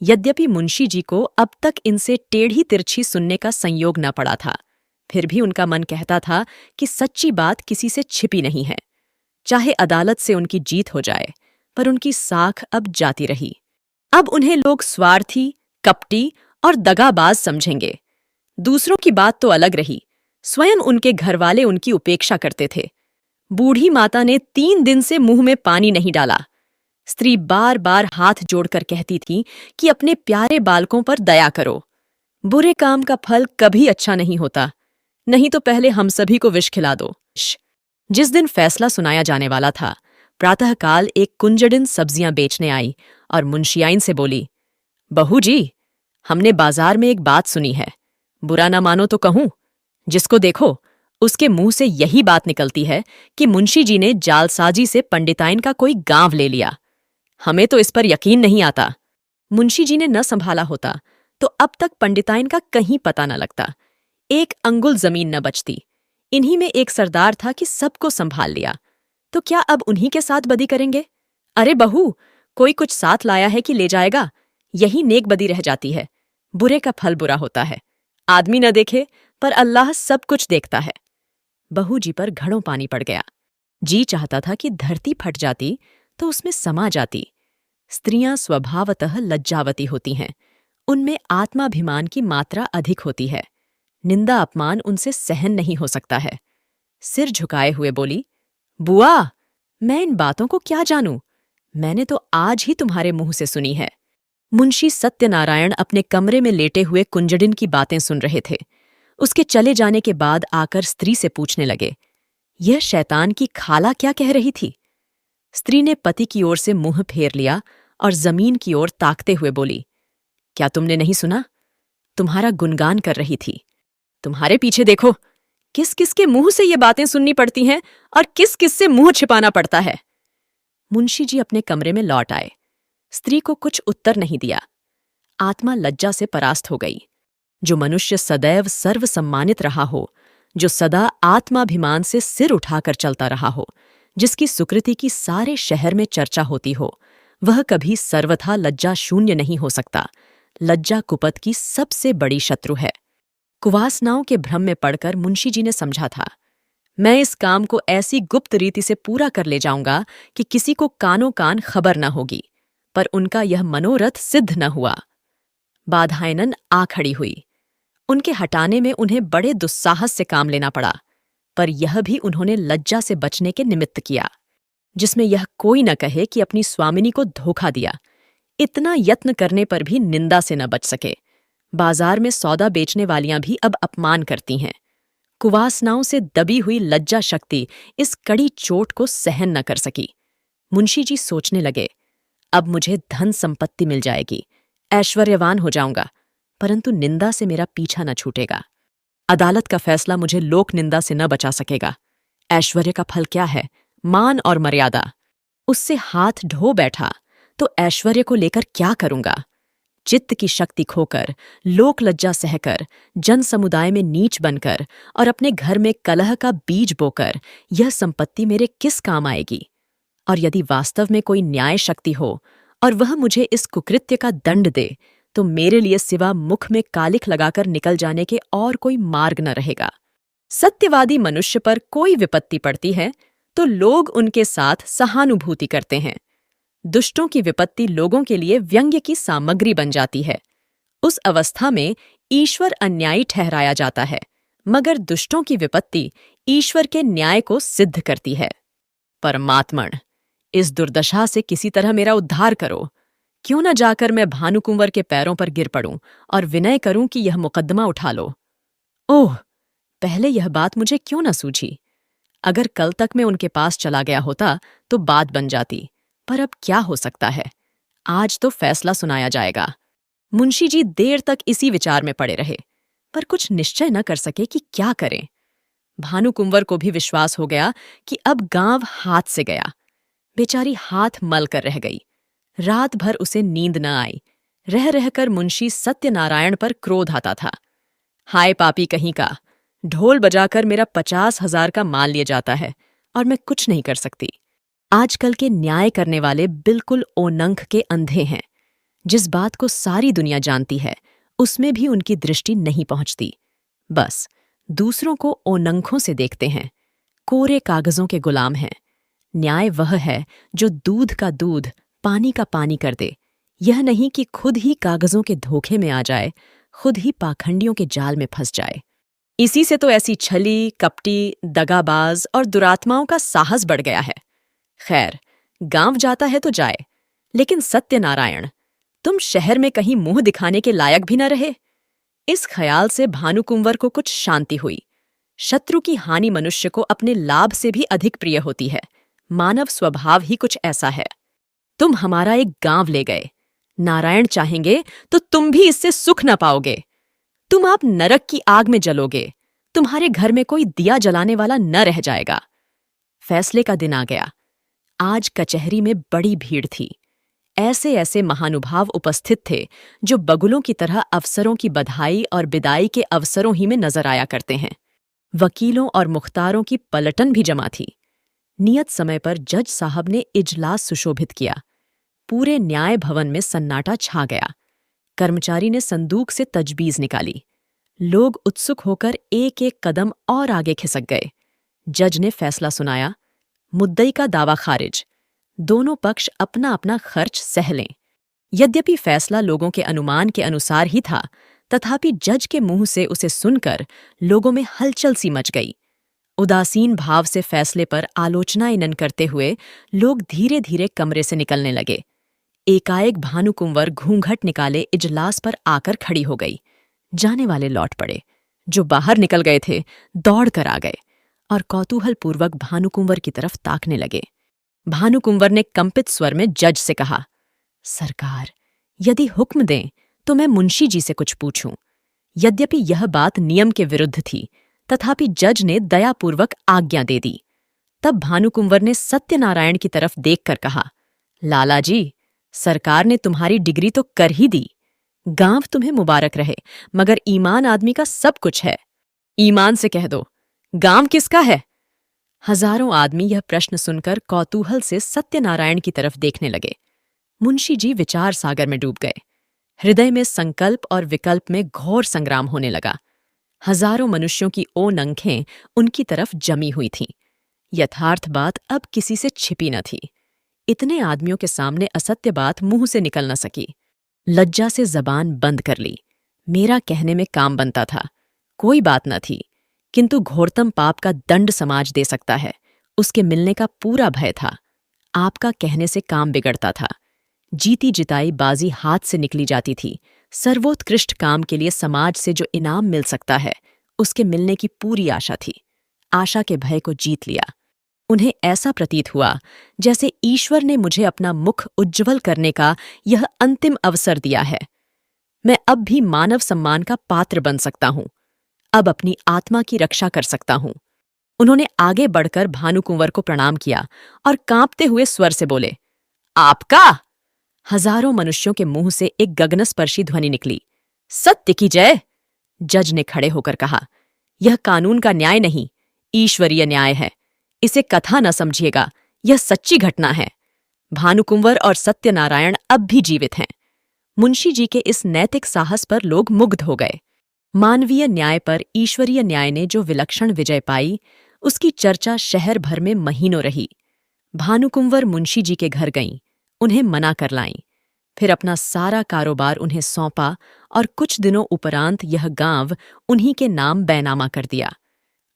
[SPEAKER 1] यद्यपि मुंशी जी को अब तक इनसे टेढ़ी तिरछी सुनने का संयोग न पड़ा था, फिर भी उनका मन कहता था कि सच्ची बात किसी से छिपी नहीं है। चाहे अदालत से उनकी जीत हो जाए, पर उनकी साख अब जाती रही। अब उन्हें लोग स्वार्थी, कपटी और दगाबाज समझेंगे। दूसरों की बात तो अलग रही, स्वयं उनके घरवाले उनकी उपेक्षा करते थे। बूढ़ी माता ने 3 दिन से मुंह में पानी नहीं डाला। स्त्री बार बार हाथ जोड़कर कहती थी कि अपने प्यारे बालकों पर दया करो। बुरे काम का फल कभी अच्छा नहीं होता, नहीं तो पहले हम सभी को विष खिला दो। जिस दिन फैसला सुनाया जाने वाला था, प्रातःकाल एक कुंजड़िन सब्जियां बेचने आई और मुंशियाइन से बोली, बहू जी, हमने बाजार में एक बात सुनी है, बुरा ना मानो तो कहूं। जिसको देखो उसके मुंह से यही बात निकलती है कि मुंशी जी ने जालसाजी से पंडिताइन का कोई गांव ले लिया। हमें तो इस पर यकीन नहीं आता। मुंशी जी ने न संभाला होता तो अब तक पंडिताइन का कहीं पता न लगता, 1 अंगुल जमीन न बचती। इन्हीं में एक सरदार था कि सबको संभाल लिया, तो क्या अब उन्हीं के साथ बदी करेंगे? अरे बहू, कोई कुछ साथ लाया है कि ले जाएगा, यही नेक बदी रह जाती है। बुरे का फल बुरा होता है। आदमी न देखे पर अल्लाह सब कुछ देखता है। बहू जी पर घड़ों पानी पड़ गया। जी चाहता था कि धरती फट जाती तो उसमें समा जाती। स्त्रियां स्वभावतः लज्जावती होती हैं, उनमें आत्माभिमान की मात्रा अधिक होती है। निंदा अपमान उनसे सहन नहीं हो सकता है। सिर झुकाए हुए बोली, बुआ, मैं इन बातों को क्या जानूं? मैंने तो आज ही तुम्हारे मुंह से सुनी है। मुंशी सत्यनारायण अपने कमरे में लेटे हुए कुंजड़िन की बातें सुन रहे थे। उसके चले जाने के बाद आकर स्त्री से पूछने लगे, यह शैतान की खाला क्या कह रही थी? स्त्री ने पति की ओर से मुंह फेर लिया और जमीन की ओर ताकते हुए बोली, क्या तुमने नहीं सुना? तुम्हारा गुणगान कर रही थी। तुम्हारे पीछे देखो, किस किस के मुंह से ये बातें सुननी पड़ती हैं और किस किस से मुंह छिपाना पड़ता है। मुंशी जी अपने कमरे में लौट आए। स्त्री को कुछ उत्तर नहीं दिया। आत्मा लज्जा से परास्त हो गई। जो मनुष्य सदैव सर्वसम्मानित रहा हो, जो सदा आत्माभिमान से सिर उठाकर चलता रहा हो, जिसकी सुकृति की सारे शहर में चर्चा होती हो, वह कभी सर्वथा लज्जा शून्य नहीं हो सकता। लज्जा कुपथ की सबसे बड़ी शत्रु है। कुवासनाओं के भ्रम में पड़कर मुंशी जी ने समझा था, मैं इस काम को ऐसी गुप्त रीति से पूरा कर ले जाऊंगा कि किसी को कानो कान खबर न होगी। पर उनका यह मनोरथ सिद्ध न हुआ। बाधायनन आ खड़ी हुई। उनके हटाने में उन्हें बड़े दुस्साहस से काम लेना पड़ा, पर यह भी उन्होंने लज्जा से बचने के निमित्त किया, जिसमें यह कोई न कहे कि अपनी स्वामिनी को धोखा दिया। इतना यत्न करने पर भी निंदा से न बच सके। बाजार में सौदा बेचने वालियां भी अब अपमान करती हैं। कुवासनाओं से दबी हुई लज्जा शक्ति इस कड़ी चोट को सहन न कर सकी। मुंशी जी सोचने लगे, अब मुझे धन संपत्ति मिल जाएगी, ऐश्वर्यवान हो जाऊंगा, परंतु निंदा से मेरा पीछा न छूटेगा। अदालत का फैसला मुझे लोक निंदा से न बचा सकेगा। ऐश्वर्य का फल क्या है? मान और मर्यादा। उससे हाथ ढो बैठा तो ऐश्वर्य को लेकर क्या करूंगा? चित्त की शक्ति खोकर, लोक लज्जा सहकर, जन समुदाय में नीच बनकर और अपने घर में कलह का बीज बोकर यह संपत्ति मेरे किस काम आएगी? और यदि वास्तव में कोई न्याय शक्ति हो और वह मुझे इस कुकृत्य का दंड दे, तो मेरे लिए सिवा मुख में कालिख लगाकर निकल जाने के और कोई मार्ग न रहेगा। सत्यवादी मनुष्य पर कोई विपत्ति पड़ती है तो लोग उनके साथ सहानुभूति करते हैं। दुष्टों की विपत्ति लोगों के लिए व्यंग्य की सामग्री बन जाती है। उस अवस्था में ईश्वर अन्यायी ठहराया जाता है मगर दुष्टों की विपत्ति ईश्वर के न्याय को सिद्ध करती है। परमात्मन, इस दुर्दशा से किसी तरह मेरा उद्धार करो। क्यों न जाकर मैं भानुकुंवर के पैरों पर गिर पड़ूं और विनय करूं कि यह मुकद्दमा उठा लो। ओह, पहले यह बात मुझे क्यों न सूझी। अगर कल तक मैं उनके पास चला गया होता तो बात बन जाती, पर अब क्या हो सकता है। आज तो फैसला सुनाया जाएगा। मुंशी जी देर तक इसी विचार में पड़े रहे, पर कुछ निश्चय न कर सके कि क्या करें। भानुकुंवर को भी विश्वास हो गया कि अब गांव हाथ से गया। बेचारी हाथ मल कर रह गई। रात भर उसे नींद न आई। रह रहकर मुंशी सत्यनारायण पर क्रोध आता था। हाय पापी कहीं का, ढोल बजाकर मेरा 50,000 का माल लिए जाता है और मैं कुछ नहीं कर सकती। आजकल के न्याय करने वाले बिल्कुल ओनंख के अंधे हैं। जिस बात को सारी दुनिया जानती है उसमें भी उनकी दृष्टि नहीं पहुंचती। बस दूसरों को ओनंखों से देखते हैं। कोरे कागजों के गुलाम हैं। न्याय वह है जो दूध का दूध, पानी का पानी कर दे। यह नहीं कि खुद ही कागजों के धोखे में आ जाए, खुद ही पाखंडियों के जाल में फंस जाए। इसी से तो ऐसी छली, कपटी, दगाबाज और दुरात्माओं का साहस बढ़ गया है। खैर, गांव जाता है तो जाए, लेकिन सत्यनारायण, तुम शहर में कहीं मुंह दिखाने के लायक भी न रहे। इस ख्याल से भानुकुंवर को कुछ शांति हुई। शत्रु की हानि मनुष्य को अपने लाभ से भी अधिक प्रिय होती है। मानव स्वभाव ही कुछ ऐसा है। तुम हमारा एक गांव ले गए, नारायण चाहेंगे तो तुम भी इससे सुख न पाओगे। तुम आप नरक की आग में जलोगे। तुम्हारे घर में कोई दिया जलाने वाला न रह जाएगा। फैसले का दिन आ गया। आज कचहरी में बड़ी भीड़ थी। ऐसे ऐसे महानुभाव उपस्थित थे जो बगुलों की तरह अफसरों की बधाई और बिदाई के अवसरों ही में नजर आया करते हैं। वकीलों और मुख्तारों की पलटन भी जमा थी। नियत समय पर जज साहब ने इजलास सुशोभित किया। पूरे न्याय भवन में सन्नाटा छा गया। कर्मचारी ने संदूक से तजबीज निकाली। लोग उत्सुक होकर एक एक कदम और आगे खिसक गए। जज ने फैसला सुनाया। मुद्दई का दावा खारिज। दोनों पक्ष अपना अपना खर्च सह लें। यद्यपि फैसला लोगों के अनुमान के अनुसार ही था, तथापि जज के मुंह से उसे सुनकर लोगों में हलचल सी मच गई। उदासीन भाव से फैसले पर आलोचनाएं करते हुए लोग धीरे धीरे कमरे से निकलने लगे। एकाएक भानुकुंवर घूंघट निकाले इजलास पर आकर खड़ी हो गई। जाने वाले लौट पड़े। जो बाहर निकल गए थे दौड़ कर आ गए और कौतूहलपूर्वक भानुकुंवर की तरफ ताकने लगे। भानुकुंवर ने कंपित स्वर में जज से कहा, सरकार, यदि हुक्म दें तो मैं मुंशी जी से कुछ पूछूं। यद्यपि यह बात नियम के विरुद्ध थी, तथापि जज ने दयापूर्वक आज्ञा दे दी। तब भानुकुंवर ने सत्यनारायण की तरफ देखकर कहा, लाला जी, सरकार ने तुम्हारी डिग्री तो कर ही दी। गांव तुम्हें मुबारक रहे, मगर ईमान आदमी का सब कुछ है। ईमान से कह दो, गांव किसका है? हजारों आदमी यह प्रश्न सुनकर कौतूहल से सत्यनारायण की तरफ देखने लगे। मुंशी जी विचार सागर में डूब गए। हृदय में संकल्प और विकल्प में घोर संग्राम होने लगा। हजारों मनुष्यों की ओनंखें उनकी तरफ जमी हुई थीं। यथार्थ बात अब किसी से छिपी न थी। इतने आदमियों के सामने असत्य बात मुंह से निकल न सकी। लज्जा से जबान बंद कर ली। मेरा कहने में काम बनता था, कोई बात न थी, किंतु घोरतम पाप का दंड समाज दे सकता है, उसके मिलने का पूरा भय था। आपका कहने से काम बिगड़ता था। जीती जिताई बाजी हाथ से निकली जाती थी। सर्वोत्कृष्ट काम के लिए समाज से जो इनाम मिल सकता है, उसके मिलने की पूरी आशा थी। आशा के भय को जीत लिया। उन्हें ऐसा प्रतीत हुआ जैसे ईश्वर ने मुझे अपना मुख उज्ज्वल करने का यह अंतिम अवसर दिया है। मैं अब भी मानव सम्मान का पात्र बन सकता हूं। अब अपनी आत्मा की रक्षा कर सकता हूं। उन्होंने आगे बढ़कर भानुकुंवर को प्रणाम किया और कांपते हुए स्वर से बोले, आपका? हजारों मनुष्यों के मुंह से एक गगनस्पर्शी ध्वनि निकली, सत्य की जय। जज ने खड़े होकर कहा, यह कानून का न्याय नहीं, ईश्वरीय न्याय है। इसे कथा न समझिएगा, यह सच्ची घटना है। भानुकुंवर और सत्यनारायण अब भी जीवित हैं। मुंशी जी के इस नैतिक साहस पर लोग मुग्ध हो गए। मानवीय न्याय पर ईश्वरीय न्याय ने जो विलक्षण विजय पाई, उसकी चर्चा शहर भर में महीनों रही। भानुकुंवर मुंशी जी के घर गईं, उन्हें मना कर लाईं। फिर अपना सारा कारोबार उन्हें सौंपा और कुछ दिनों उपरांत यह गांव उन्हीं के नाम बैनामा कर दिया।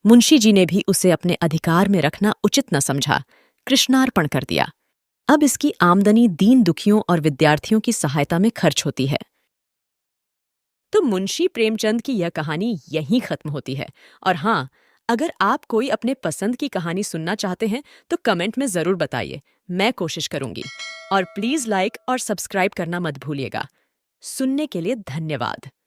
[SPEAKER 1] मुंशी जी ने भी उसे अपने अधिकार में रखना उचित न समझा, कृष्णार्पण कर दिया। अब इसकी आमदनी दीन दुखियों और विद्यार्थियों की सहायता में खर्च होती है। तो मुंशी प्रेमचंद की यह कहानी यहीं खत्म होती है। और हाँ, अगर आप कोई अपने पसंद की कहानी सुनना चाहते हैं तो कमेंट में ज़रूर बताइए, मैं कोशिश करूंगी। और प्लीज़ लाइक और सब्सक्राइब करना मत भूलिएगा। सुनने के लिए धन्यवाद।